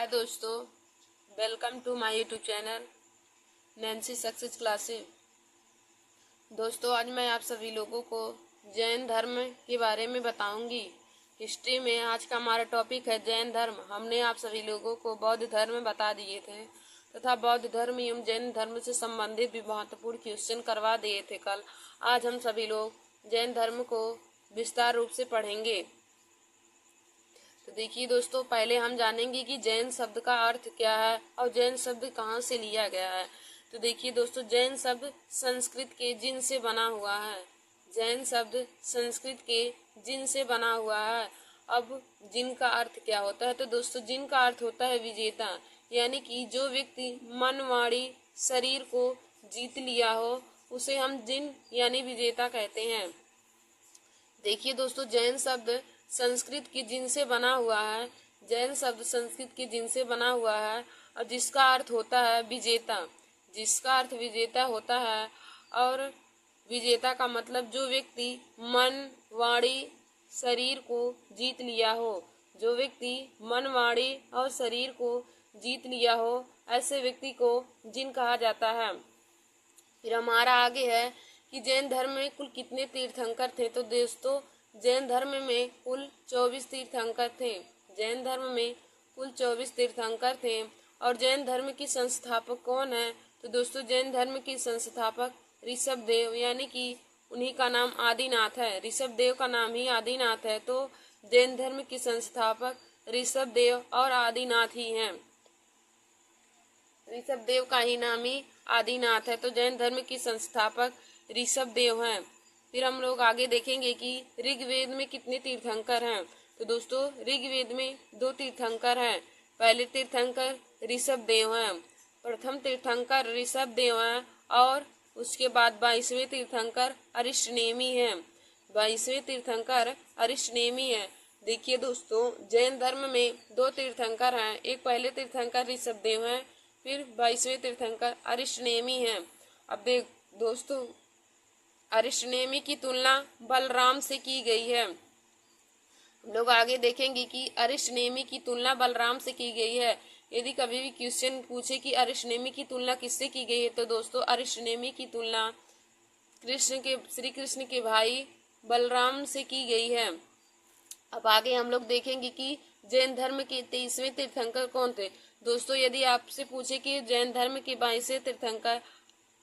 हाय दोस्तों, welcome to my YouTube channel Nancy Success Classes. दोस्तों, आज मैं आप सभी लोगों को जैन धर्म के बारे में बताऊंगी। हिस्ट्री में आज का हमारा टॉपिक है जैन धर्म। हमने आप सभी लोगों को बौद्ध धर्म बता दिए थे तथा बौद्ध धर्म एवं जैन धर्म से संबंधित भी महत्वपूर्ण क्वेश्चन करवा दिए थे कल। आज हम सभी लोग जैन धर्म को विस्तार रूप से पढ़ेंगे। तो देखिए दोस्तों, पहले हम जानेंगे कि जैन शब्द का अर्थ क्या है और जैन शब्द कहाँ से लिया गया है। तो देखिए दोस्तों, जैन शब्द संस्कृत के जिन से बना हुआ है। जैन शब्द संस्कृत के जिन से बना हुआ है। अब जिन का अर्थ क्या होता है? तो दोस्तों, जिन का अर्थ होता है विजेता, यानी कि जो व्यक्ति मन वाणी शरीर को जीत लिया हो उसे हम जिन यानी विजेता कहते हैं। देखिए दोस्तों, जैन शब्द संस्कृत की जिन से बना हुआ है। जैन शब्द संस्कृत की जिन से बना हुआ है और जिसका अर्थ होता है विजेता। जिसका अर्थ विजेता होता है और विजेता का मतलब जो व्यक्ति मन वाणी शरीर को जीत लिया हो। जो व्यक्ति मन वाणी और शरीर को जीत लिया हो, ऐसे व्यक्ति को जिन कहा जाता है। फिर हमारा आगे है कि जैन धर्म में कुल कितने तीर्थंकर थे। तो दोस्तों, जैन धर्म में कुल 24 तीर्थंकर थे। जैन धर्म में कुल 24 तीर्थंकर थे। और जैन धर्म की संस्थापक कौन है? तो दोस्तों, जैन धर्म की संस्थापक ऋषभदेव, यानी कि उन्हीं का नाम आदिनाथ है। ऋषभदेव का नाम ही आदिनाथ है। तो जैन धर्म की संस्थापक ऋषभदेव और आदिनाथ ही हैं। ऋषभदेव का ही नाम ही आदिनाथ है। तो जैन धर्म की संस्थापक ऋषभदेव हैं। फिर हम लोग आगे देखेंगे कि ऋग्वेद में कितने तीर्थंकर हैं। तो दोस्तों, ऋग्वेद में 2 तीर्थंकर हैं। पहले तीर्थंकर ऋषभदेव हैं। प्रथम तीर्थंकर ऋषभदेव हैं और उसके बाद 22वें तीर्थंकर अरिष्टनेमी हैं। 22वें तीर्थंकर अरिष्टनेमी है। देखिए दोस्तों, जैन धर्म में 2 तीर्थंकर हैं। एक पहले तीर्थंकर ऋषभदेव हैं, फिर 22वें तीर्थंकर अरिष्टनेमी हैं। अब देख दोस्तों, अरिष्टनेमी की तुलना बलराम से की गई है। हम लोग आगे देखेंगे कि अरिष्टनेमी की तुलना बलराम से की गई है। यदि कभी भी क्वेश्चन पूछे कि अरिष्टनेमी की तुलना किससे की गई है, तो दोस्तों अरिष्टनेमी की तुलना श्री कृष्ण के भाई बलराम से की गई है। अब आगे हम लोग देखेंगे कि जैन धर्म के 23वें तीर्थंकर कौन थे। दोस्तों, यदि आपसे पूछे कि जैन धर्म के 22वें तीर्थंकर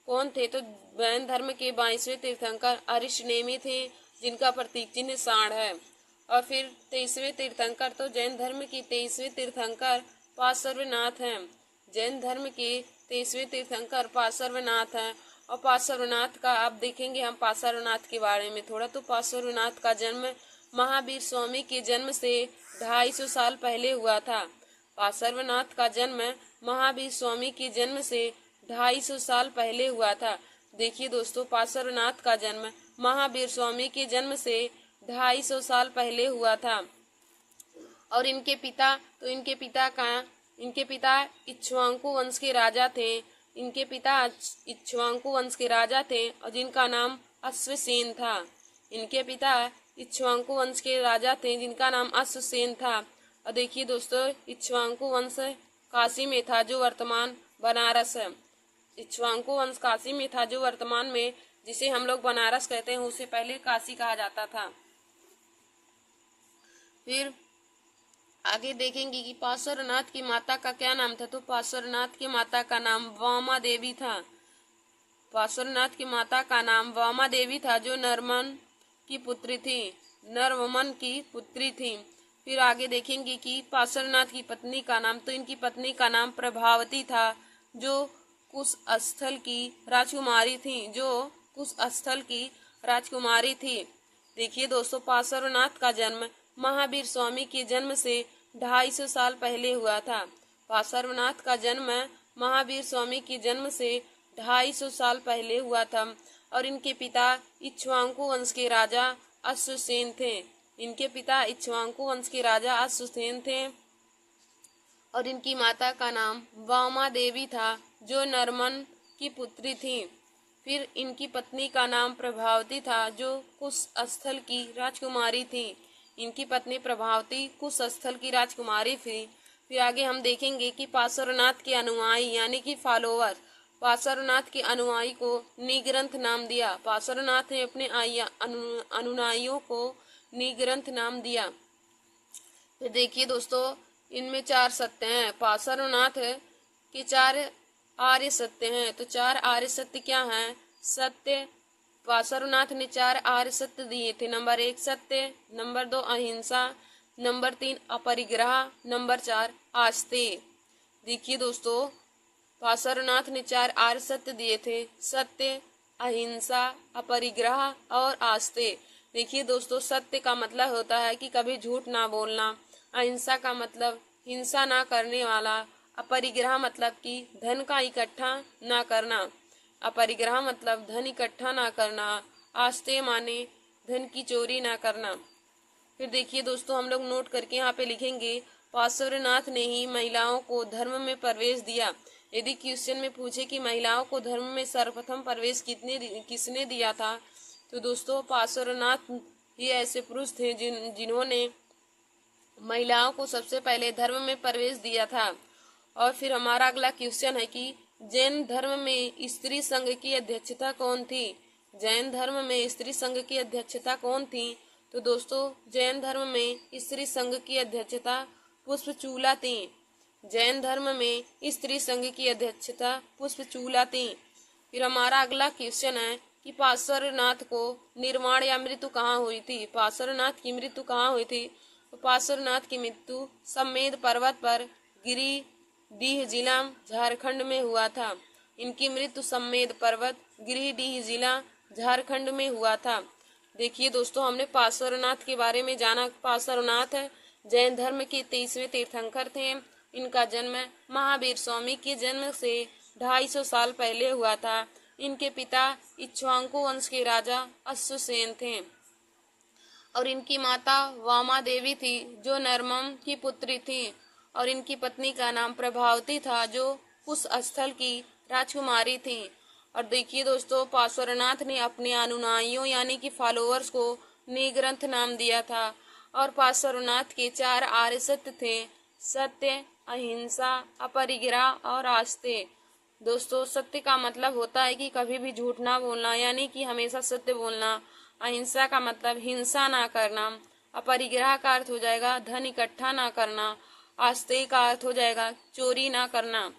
कौन थे, तो जैन धर्म के 22वें तीर्थंकर अरिष्टनेमी थे, जिनका प्रतीक चिन्ह सांड है। और फिर 23वें तीर्थंकर, तो जैन धर्म के 23वें तीर्थंकर पार्श्वनाथ हैं। जैन धर्म के 23वें तीर्थंकर पार्श्वनाथ हैं। और पार्श्वनाथ का आप देखेंगे हम पार्श्वनाथ के बारे में थोड़ा। तो पार्श्वनाथ का जन्म महावीर स्वामी के जन्म से 250 साल पहले हुआ था। पार्श्वनाथ का जन्म महावीर स्वामी के जन्म से 250 साल पहले हुआ था। देखिए दोस्तों, पार्श्वनाथ का जन्म महावीर स्वामी के जन्म से 250 साल पहले हुआ था। और इनके पिता इक्ष्वाकु वंश के राजा थे। इनके पिता इक्ष्वाकु वंश के राजा थे और जिनका नाम अश्वसेन था। इनके पिता इक्ष्वाकु वंश के राजा थे जिनका नाम अश्वसेन था। और देखिए दोस्तों, इक्ष्वाकु वंश काशी में था जो वर्तमान बनारस है। इक्ष्वाकु वंश काशी में था जो वर्तमान में जिसे हम लोग बनारस कहते हैं, उसे पहले काशी कहा जाता था। फिर आगे देखेंगे कि पार्श्वनाथ की माता का क्या नाम था। तो पार्श्वनाथ की माता का नाम वामा देवी था। पार्श्वनाथ की माता का नाम वामा देवी था, जो नरमन की पुत्री थी। नरवमन की पुत्री थी। फिर आगे देखेंगे कि पार्श्वनाथ की पत्नी का नाम, तो इनकी पत्नी का नाम प्रभावती था, जो कुश स्थल की राजकुमारी थी। देखिए दोस्तों, पार्श्वनाथ का जन्म महावीर स्वामी के जन्म से 250 साल पहले हुआ था। पार्श्वनाथ का जन्म महावीर स्वामी के जन्म से 250 साल पहले हुआ था। और इनके पिता इक्ष्वाकु वंश के राजा अश्वसेन थे। इनके पिता इक्ष्वाकु वंश के राजा अश्वसेन थे और इनकी माता का नाम वामा देवी था, जो नरमन की पुत्री थी। फिर इनकी पत्नी का नाम प्रभावती था, जो कुश स्थल की राजकुमारी थी। इनकी पत्नी प्रभावती कुश स्थल की राजकुमारी थी। फिर आगे हम देखेंगे कि पार्श्वनाथ के अनुयायी यानी कि फॉलोअर, पार्श्वनाथ के अनुयायी को निग्रंथ नाम दिया। पार्श्वनाथ ने अपने अनुयायियों को निग्रंथ नाम दिया। फिर देखिए दोस्तों, इनमें 4 सत्य हैं। पार्श्वनाथ के 4 आर्य सत्य हैं। तो 4 आर्य सत्य क्या हैं? सत्य, पार्श्वनाथ ने 4 आर्य सत्य दिए थे। नंबर 1 सत्य, नंबर 2 अहिंसा, नंबर 3 अपरिग्रह, नंबर 4 आस्तेय। देखिए दोस्तों, पार्श्वनाथ ने 4 आर्य सत्य दिए थे, सत्य, अहिंसा, अपरिग्रह और आस्तेय। देखिए दोस्तों, सत्य का मतलब होता है कि कभी झूठ ना बोलना, अहिंसा का मतलब हिंसा ना करने वाला, अपरिग्रह मतलब कि धन का इकट्ठा ना करना, अपरिग्रह मतलब धन इकट्ठा ना करना, आस्तेय माने धन की चोरी ना करना। फिर देखिए दोस्तों, हम लोग नोट करके यहाँ पे लिखेंगे, पार्श्वनाथ ने ही महिलाओं को धर्म में प्रवेश दिया। यदि क्वेश्चन में पूछे कि महिलाओं को धर्म में सर्वप्रथम प्रवेश किसने दिया था, तो दोस्तों पार्श्वनाथ ही ऐसे पुरुष थे जिन्होंने महिलाओं को सबसे पहले धर्म में प्रवेश दिया था। और फिर हमारा अगला क्वेश्चन है कि जैन धर्म में स्त्री संघ की अध्यक्षता कौन थी? जैन धर्म में स्त्री संघ की अध्यक्षता कौन थी? तो दोस्तों, जैन धर्म में स्त्री संघ की अध्यक्षता पुष्पचूला थी। जैन धर्म में स्त्री संघ की अध्यक्षता पुष्पचूला थी। फिर हमारा अगला क्वेश्चन है कि पार्श्वनाथ को निर्वाण या मृत्यु कहाँ हुई थी? पार्श्वनाथ की मृत्यु कहाँ हुई थी? तो पार्श्वनाथ की मृत्यु सम्मेद पर्वत पर गिरिडीह जिला झारखंड में हुआ था। इनकी मृत्यु सम्मेद पर्वत गिरिडीह जिला झारखंड में हुआ था। देखिए दोस्तों, हमने पार्श्वनाथ के बारे में जाना। पार्श्वनाथ जैन धर्म के 23वें तीर्थंकर थे। इनका जन्म महावीर स्वामी के जन्म से 250 साल पहले हुआ था। इनके पिता इक्ष्वाकु वंश के राजा अश्वसेन थे और इनकी माता वामा देवी थी जो नरमम की पुत्री थी, और इनकी पत्नी का नाम प्रभावती था जो कुश स्थल की राजकुमारी थी। और देखिए दोस्तों, पार्श्वनाथ ने अपने अनुयायियों यानी कि फॉलोअर्स को निग्रंथ नाम दिया था। और पार्श्वनाथ के 4 आर्य सत्य थे, सत्य, अहिंसा, अपरिग्रह और आस्तेय। दोस्तों, सत्य का मतलब होता है कि कभी भी झूठ ना बोलना यानी कि हमेशा सत्य बोलना। अहिंसा का मतलब हिंसा ना करना। अपरिग्रह का अर्थ हो जाएगा धन इकट्ठा ना करना। आस्तेय का अर्थ हो जाएगा चोरी ना करना।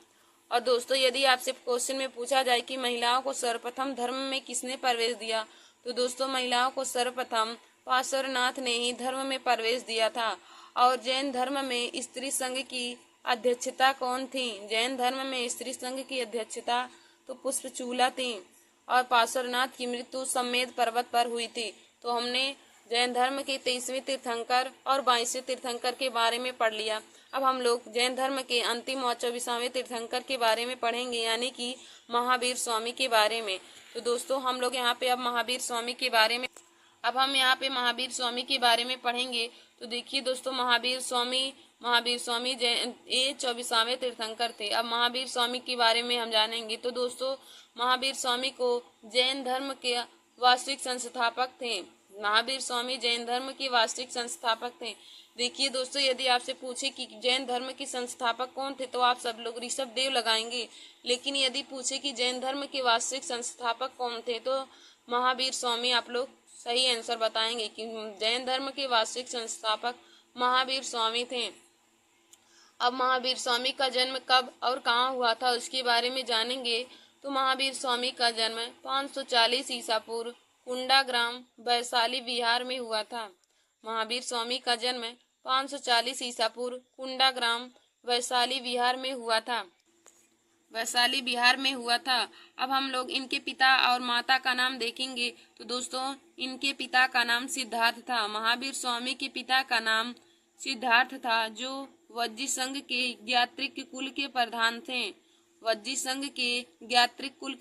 और दोस्तों, यदि आपसे क्वेश्चन में पूछा जाए कि महिलाओं को सर्वप्रथम धर्म में किसने प्रवेश दिया, तो दोस्तों महिलाओं को सर्वप्रथम पार्श्वनाथ ने ही धर्म में प्रवेश दिया था। और जैन धर्म में स्त्री संघ की अध्यक्षता कौन थी? जैन धर्म में स्त्री संघ की अध्यक्षता तो पुष्पचूला थी। और पार्श्वनाथ की मृत्यु सम्मेद पर्वत पर हुई थी। तो हमने जैन धर्म के 23वें तीर्थंकर और 22वें तीर्थंकर के बारे में पढ़ लिया। अब हम लोग जैन धर्म के अंतिम और 24वें तीर्थंकर के बारे में पढ़ेंगे यानी कि महावीर स्वामी के बारे में। तो दोस्तों, हम लोग यहाँ पे अब महावीर स्वामी के बारे में पढ़ेंगे। तो देखिए दोस्तों, महावीर स्वामी जैन 24वें तीर्थंकर थे। अब महावीर स्वामी के बारे में हम जानेंगे। तो दोस्तों, महावीर स्वामी को जैन धर्म के वास्तविक संस्थापक थे। महावीर स्वामी जैन धर्म के वास्तविक संस्थापक थे। देखिए दोस्तों, यदि आपसे पूछे कि जैन धर्म के संस्थापक कौन थे, तो आप सब लोग ऋषभ देव लगाएंगे। लेकिन यदि पूछे कि जैन धर्म के वास्तविक संस्थापक कौन थे, तो महावीर स्वामी आप लोग सही आंसर बताएंगे कि जैन धर्म के वास्तविक संस्थापक महावीर स्वामी थे। अब महावीर स्वामी का जन्म कब और कहाँ हुआ था उसके बारे में जानेंगे। तो महावीर स्वामी का जन्म 540 ईसा पूर्व कुंडा ग्राम वैशाली बिहार में हुआ था। महावीर स्वामी का जन्म 540 ईसा पूर्व कुंडा ग्राम वैशाली बिहार में हुआ था। अब हम लोग इनके पिता और माता का नाम देखेंगे। तो दोस्तों, इनके पिता का नाम सिद्धार्थ था। महावीर स्वामी के पिता का नाम सिद्धार्थ था जो वज्जी संघ के ज्ञात्रिक कुल के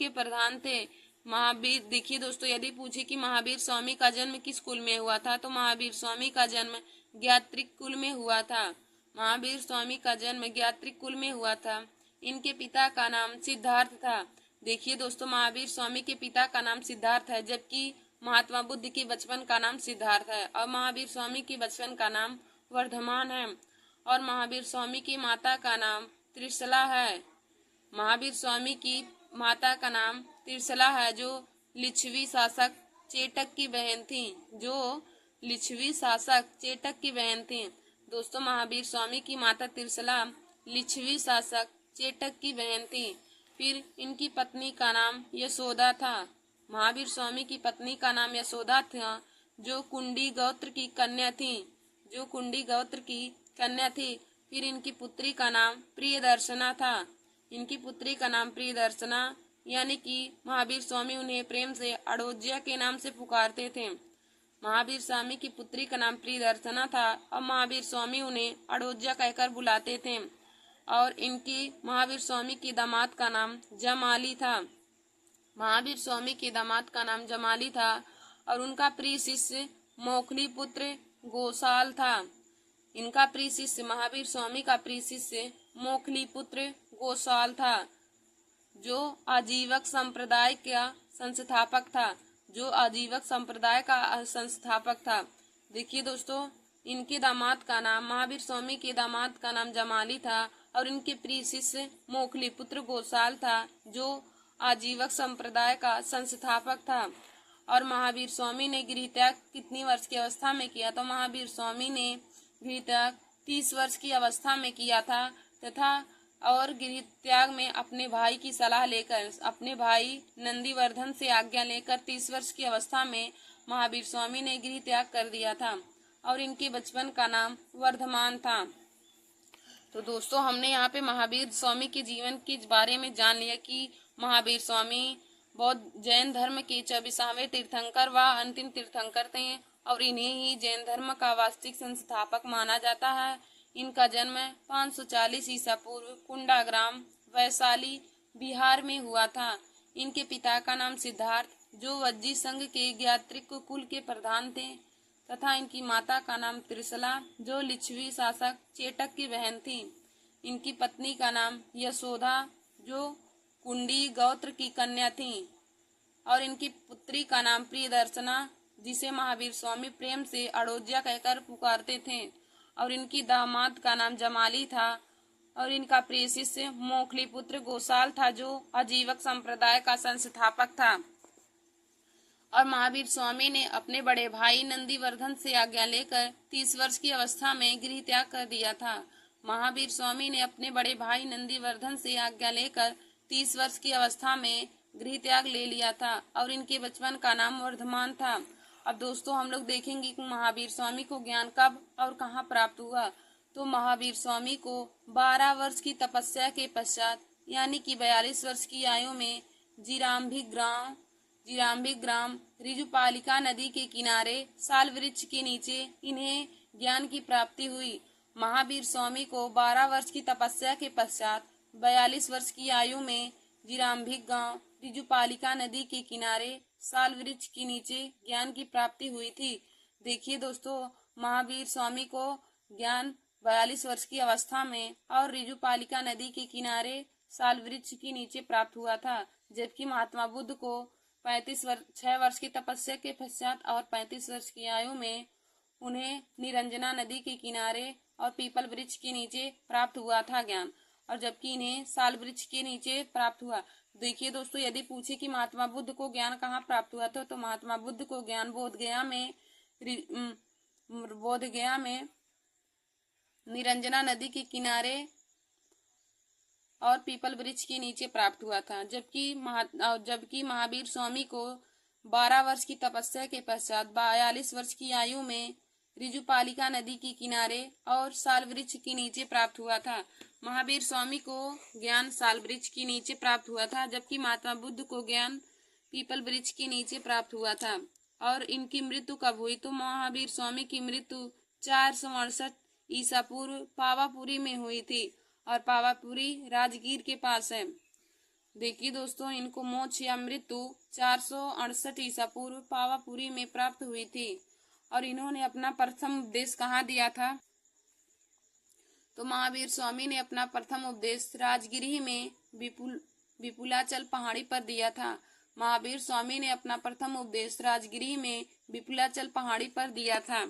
प्रधान थे। महावीर देखिए दोस्तों, यदि पूछे कि महावीर स्वामी का जन्म किस कुल में हुआ था, तो महावीर स्वामी का जन्म ज्ञात्रिक कुल में हुआ था। इनके पिता का नाम सिद्धार्थ था। देखिए दोस्तों, महावीर स्वामी के पिता का नाम सिद्धार्थ है, जबकि महात्मा बुद्ध के बचपन का नाम सिद्धार्थ है और महावीर स्वामी के बचपन का नाम वर्धमान है। और महावीर स्वामी की माता का नाम त्रिशला है। महावीर स्वामी की माता का नाम त्रिशला है, जो लिच्छवी शासक चेटक की बहन थी। जो लिच्छवी शासक चेटक की बहन थी। दोस्तों, महावीर स्वामी की माता त्रिशला लिच्छवी शासक चेटक की बहन थी। फिर इनकी पत्नी का नाम यशोदा था। महावीर स्वामी की पत्नी का नाम यशोदा था, जो कुंडी गोत्र की कन्या थी। जो कुंडी गोत्र की कन्या थी। फिर इनकी पुत्री का नाम प्रियदर्शना था। इनकी पुत्री का नाम प्रियदर्शना, यानी कि महावीर स्वामी उन्हें प्रेम से अड़ोज्या के नाम से पुकारते थे। महावीर स्वामी की पुत्री का नाम प्रियदर्शना था और महावीर स्वामी उन्हें अड़ोज्या कहकर बुलाते थे। और इनकी महावीर स्वामी की दामाद का नाम जमाली था। महावीर स्वामी के दामाद का नाम जमाली था और उनका प्रिय शिष्य मोखली पुत्र गोसाल था। इनका प्रिय शिष्य, महावीर स्वामी का प्रिय शिष्य मोखली पुत्र गोसाल था, जो आजीवक संप्रदाय का संस्थापक था। जो आजीवक संप्रदाय का संस्थापक था। देखिए दोस्तों, इनके दामाद का नाम, महावीर स्वामी के दामाद का नाम जमाली था और इनके प्रिय शिष्य मोखली पुत्र गोसाल था, जो आजीवक संप्रदाय का संस्थापक था। और महावीर स्वामी ने गृह त्याग कितनी वर्ष की अवस्था में किया? तो महावीर स्वामी ने गृह त्याग 30 वर्ष की अवस्था में किया था तथा और गृह त्याग में अपने भाई की सलाह लेकर, अपने भाई नंदीवर्धन से आज्ञा लेकर 30 वर्ष की अवस्था में महावीर स्वामी ने गृह त्याग कर दिया था। और इनके बचपन का नाम वर्धमान था। तो दोस्तों, हमने यहाँ पे महावीर स्वामी के जीवन के बारे में जान लिया कि महावीर स्वामी बौद्ध जैन धर्म के 24वें तीर्थंकर व अंतिम तीर्थंकर थे और इन्हें ही जैन धर्म का वास्तविक संस्थापक माना जाता है। इनका जन्म 540 ईसा पूर्व कुंडा ग्राम वैशाली बिहार में हुआ था। इनके पिता का नाम सिद्धार्थ, जो वज्जी संघ के ज्ञात्रिक कुल के प्रधान थे, तथा इनकी माता का नाम त्रिशला, जो लिच्छवी शासक चेटक की बहन थी। इनकी पत्नी का नाम यशोदा, जो कुंडी गोत्र की कन्या थी। और इनकी पुत्री का नाम प्रियदर्शना, जिसे महावीर स्वामी प्रेम से अड़ोज्या कहकर पुकारते थे। और इनकी दामाद का नाम जमाली था और इनका प्रिय शिष्य मोखली पुत्र गोसाल था, जो आजीवक संप्रदाय का संस्थापक था। और महावीर स्वामी ने अपने बड़े भाई नंदीवर्धन से आज्ञा लेकर 30 वर्ष की अवस्था में गृह त्याग कर दिया था। महावीर स्वामी ने अपने बड़े भाई नंदीवर्धन से आज्ञा लेकर 30 वर्ष की अवस्था में गृह त्याग ले लिया था और इनके बचपन का नाम वर्धमान था। अब दोस्तों, हम लोग देखेंगे कि महावीर स्वामी को ज्ञान कब और कहाँ प्राप्त हुआ। तो महावीर स्वामी को 12 वर्ष की तपस्या के पश्चात, यानी कि 42 वर्ष की आयु में जिराम्भिक ग्राम ऋजुपालिका नदी के किनारे साल वृक्ष के नीचे इन्हें ज्ञान की प्राप्ति हुई। महावीर स्वामी को 12 वर्ष की तपस्या के पश्चात 42 वर्ष की आयु में जिराम्भिक गांव ऋजुपालिका नदी के किनारे साल वृक्ष के नीचे ज्ञान की प्राप्ति हुई थी। देखिए दोस्तों, महावीर स्वामी को ज्ञान 42 वर्ष की अवस्था में और ऋजुपालिका नदी के किनारे साल वृक्ष के नीचे प्राप्त हुआ था, जबकि महात्मा बुद्ध को 6 वर्ष की तपस्या के पश्चात और 35 वर्ष की आयु में उन्हें निरंजना नदी के किनारे और पीपल वृक्ष के नीचे प्राप्त हुआ था ज्ञान, और जबकि इन्हें साल वृक्ष के नीचे प्राप्त हुआ। देखिए दोस्तों, यदि पूछे कि महात्मा बुद्ध को ज्ञान कहाँ प्राप्त हुआ था, तो महात्मा बुद्ध को ज्ञान बोध गया में निरंजना नदी के किनारे और पीपल वृक्ष के नीचे प्राप्त हुआ था, जबकि महावीर स्वामी को 12 वर्ष की तपस्या के पश्चात 42 वर्ष की आयु में ऋजुपालिका नदी के किनारे और साल वृक्ष के नीचे प्राप्त हुआ था। महावीर स्वामी को ज्ञान साल वृक्ष के नीचे प्राप्त हुआ था, जबकि महात्मा बुद्ध को ज्ञान पीपल वृक्ष के नीचे प्राप्त हुआ था। और इनकी मृत्यु कब हुई? तो महावीर स्वामी की मृत्यु 468 ईसा पूर्व पावापुरी में हुई थी, और पावापुरी राजगीर के पास है। देखिए दोस्तों, इनको मोक्ष या मृत्यु 468 ईसा पूर्व पावापुरी में प्राप्त हुई थी। और इन्होंने अपना प्रथम उपदेश कहाँ दिया था? तो महावीर स्वामी ने अपना प्रथम उपदेश राजगिरी में विपुलाचल पहाड़ी पर दिया था। महावीर स्वामी ने अपना प्रथम उपदेश राजगिरी में विपुलाचल पहाड़ी पर दिया था।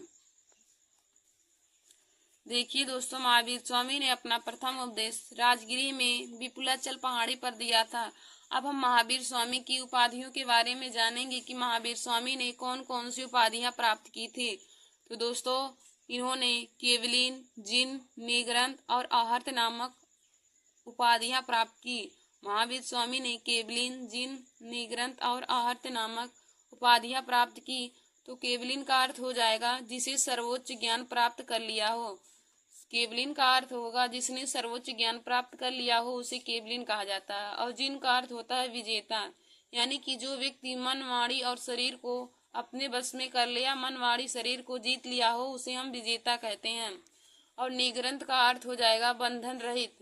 देखिए दोस्तों, महावीर स्वामी ने अपना प्रथम उपदेश राजगिरी में विपुलाचल पहाड़ी पर दिया था। अब हम महावीर स्वामी की उपाधियों के बारे में जानेंगे कि महावीर स्वामी ने कौन कौन सी उपाधियां प्राप्त की थी। तो दोस्तों, इन्होंने केवलिन, जिन, निग्रंथ और आहर्त नामक उपाधियां प्राप्त की। महावीर स्वामी ने केवलिन, जिन, निग्रंथ और आहर्त नामक उपाधियां प्राप्त की। तो केवलिन का अर्थ हो जाएगा जिसे सर्वोच्च ज्ञान प्राप्त कर लिया हो। केवलिन का अर्थ होगा जिसने सर्वोच्च ज्ञान प्राप्त कर लिया हो, उसे केवलिन कहा जाता है। और जिन का अर्थ होता है विजेता, यानी कि जो व्यक्ति मन, वाणी और शरीर को अपने बस में कर लिया, मन, वाणी, शरीर को जीत लिया हो, उसे हम विजेता कहते हैं। और निग्रंथ का अर्थ हो जाएगा बंधन रहित।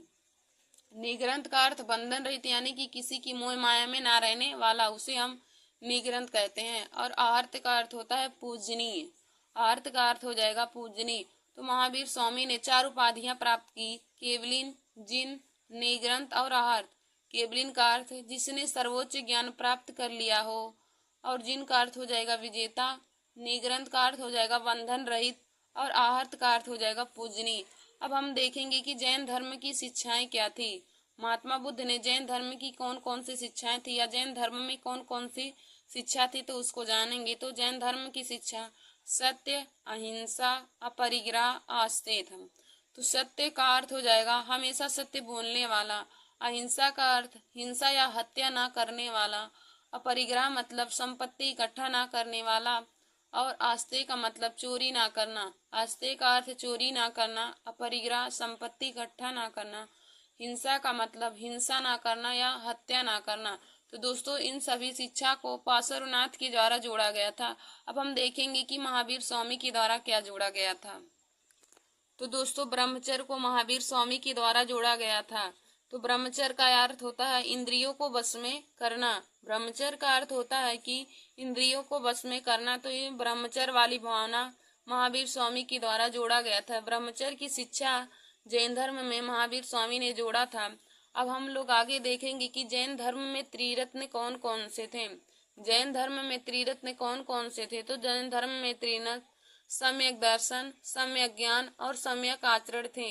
निग्रंथ का अर्थ बंधन रहित, यानी कि किसी की मोह माया में ना रहने वाला, उसे हम निग्रंथ कहते हैं। और आर्त का अर्थ होता है पूजनीय। आर्त का अर्थ हो जाएगा पूजनीय। तो महावीर स्वामी ने 4 उपाधियां प्राप्त की, केवलिन, जिन, निग्रंथ और आर्त। केवलिन का अर्थ जिसने सर्वोच्च ज्ञान प्राप्त कर लिया हो, और जिन का अर्थ हो जाएगा विजेता, निग्रंथ का अर्थ हो जाएगा बंधन रहित, और आहर्त का अर्थ हो जाएगा पूजनीय। अब हम देखेंगे कि जैन धर्म की शिक्षाएं क्या थी। महात्मा बुद्ध ने जैन धर्म की कौन कौन सी शिक्षाएं थी, या जैन धर्म में कौन कौन सी शिक्षा थी, तो उसको जानेंगे। तो जैन धर्म की शिक्षा सत्य, अहिंसा, अपरिग्रह, आस्तेय। तो सत्य का अर्थ हो जाएगा हमेशा सत्य बोलने वाला। अहिंसा का अर्थ हिंसा या हत्या ना करने वाला। अपरिग्रह मतलब संपत्ति इकट्ठा ना करने वाला। और आस्ते का मतलब चोरी ना करना। आस्ते का अर्थ चोरी ना करना, अपरिग्रह संपत्ति इकट्ठा ना करना। हिंसा का मतलब हिंसा ना करना या हत्या ना करना। तो दोस्तों, इन सभी शिक्षा को पार्श्वनाथ के द्वारा जोड़ा गया था। अब हम देखेंगे कि महावीर स्वामी के द्वारा क्या जोड़ा गया था। तो दोस्तों, ब्रह्मचर्य को महावीर स्वामी के द्वारा जोड़ा गया था। तो ब्रह्मचर्य का अर्थ होता है इंद्रियों को वश में करना। ब्रह्मचर्य का अर्थ होता है कि इंद्रियों को वश में करना। तो ये ब्रह्मचर्य वाली भावना महावीर स्वामी के द्वारा जोड़ा गया था। ब्रह्मचर्य की शिक्षा जैन धर्म में महावीर स्वामी ने जोड़ा था। अब हम लोग आगे देखेंगे कि जैन धर्म में त्रिरत्न कौन कौन से थे। जैन धर्म में त्रिरत्न कौन कौन से थे। तो जैन धर्म में त्रिरत्न सम्यक दर्शन, सम्यक ज्ञान और सम्यक आचरण थे।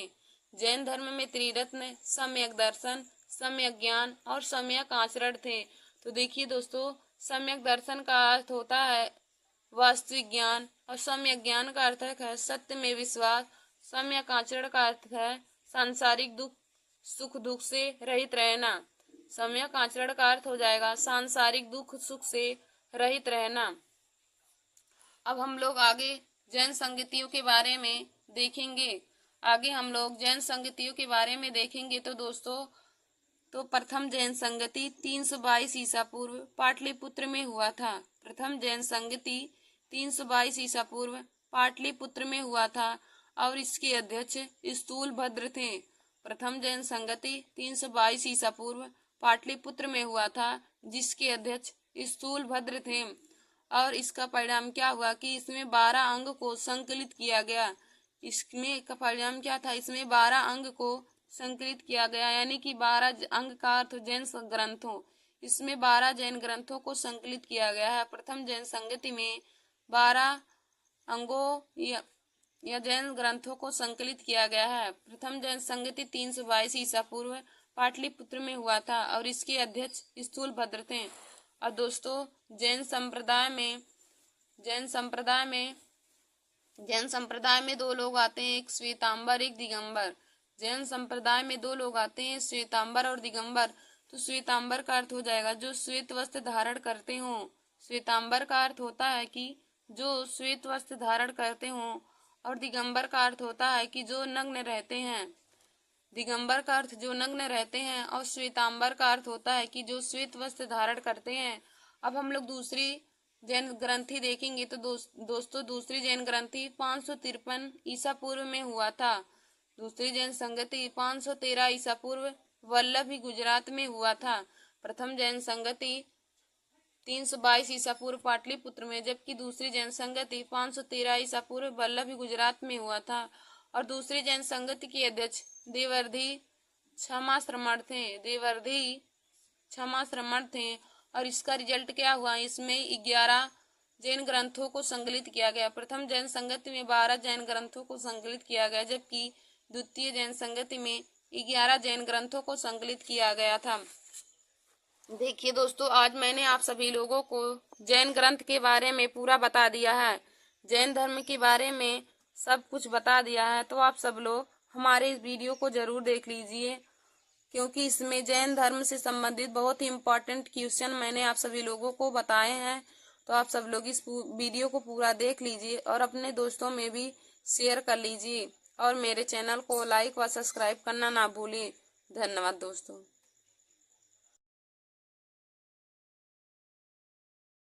जैन धर्म में त्रिरत्न सम्यक दर्शन, सम्यक ज्ञान और सम्यक आचरण थे। तो देखिए दोस्तों, सम्यक दर्शन का अर्थ होता है वास्तविक ज्ञान, और सम्यक ज्ञान का अर्थ है सत्य में विश्वास। सम्यक आचरण का अर्थ है सांसारिक दुख, सुख दुख से रहित रहना। सम्यक आचरण का अर्थ हो जाएगा सांसारिक दुख सुख से रहित रहना। अब हम लोग आगे जैन संगतियों के बारे में देखेंगे। आगे हम लोग जैन संगतियों के बारे में देखेंगे। तो दोस्तों, तो प्रथम जैन संगति 322 ईसा पूर्व पाटलिपुत्र में हुआ था। प्रथम जैन संगति 322 ईसा पूर्व पाटलिपुत्र में हुआ था, और इसके अध्यक्ष स्थूल भद्र थे। प्रथम जैन संगति 322 ईसा पूर्व पाटलिपुत्र में हुआ था, जिसके अध्यक्ष स्थूल भद्र थे। और इसका परिणाम क्या हुआ कि इसमें 12 अंग को संकलित किया गया। इसमें का परिणाम क्या था, इसमें 12 अंग को संकलित किया गया, यानी कि 12 अंग का अर्थ जैन ग्रंथों। इसमें 12 जैन ग्रंथों को संकलित किया गया है। प्रथम जैन संगति में 12 अंगों या जैन ग्रंथों को संकलित किया गया है। प्रथम जैन संगति 322 ईसा पूर्व पाटलिपुत्र में हुआ था, और इसके अध्यक्ष स्थूल भद्र थे। और दोस्तों, जैन संप्रदाय में 2 लोग आते हैं, एक श्वेतांबर एक दिगंबर। जैन संप्रदाय में 2 लोग आते हैं, श्वेतांबर और दिगंबर। तो श्वेतांबर का अर्थ हो जाएगा जो श्वेत वस्त्र धारण करते हों। श्वेतांबर का अर्थ होता है कि जो श्वेत वस्त्र धारण करते हों, और दिगंबर का अर्थ होता है कि जो नग्न रहते हैं। दिगंबर का अर्थ जो नग्न रहते हैं, और श्वेतांबर का अर्थ होता है कि जो श्वेत वस्त्र धारण करते हैं। अब हम लोग दूसरी जैन ग्रंथि देखेंगे। तो दोस्तों, दूसरी जैन ग्रंथि 553 ईसा पूर्व में हुआ था। दूसरी जैन संगति 513 ईसा पूर्व वल्लभी गुजरात में हुआ था। प्रथम जैन संगति 322 ईसा पूर्व पाटलिपुत्र में, जबकि दूसरी जैन संगति 513 ईसा पूर्व वल्लभी गुजरात में हुआ था। और दूसरी जैन संगति के अध्यक्ष देवर्धि क्षमाश्रमण थे। और इसका रिजल्ट क्या हुआ, इसमें 11 जैन ग्रंथों को संकलित किया गया। प्रथम जैन संगति में 12 जैन ग्रंथों को संकलित किया गया, जबकि द्वितीय जैन संगति में 11 जैन ग्रंथों को संकलित किया गया था। देखिए दोस्तों, आज मैंने आप सभी लोगों को जैन ग्रंथ के बारे में पूरा बता दिया है, जैन धर्म के बारे में सब कुछ बता दिया है। तो आप सब लोग हमारे इस वीडियो को जरूर देख लीजिए, क्योंकि इसमें जैन धर्म से संबंधित बहुत ही इम्पोर्टेंट क्वेश्चन मैंने आप सभी लोगों को बताए हैं। तो आप सब लोग इस वीडियो को पूरा देख लीजिए और अपने दोस्तों में भी शेयर कर लीजिए और मेरे चैनल को लाइक व सब्सक्राइब करना ना भूलिए। धन्यवाद दोस्तों।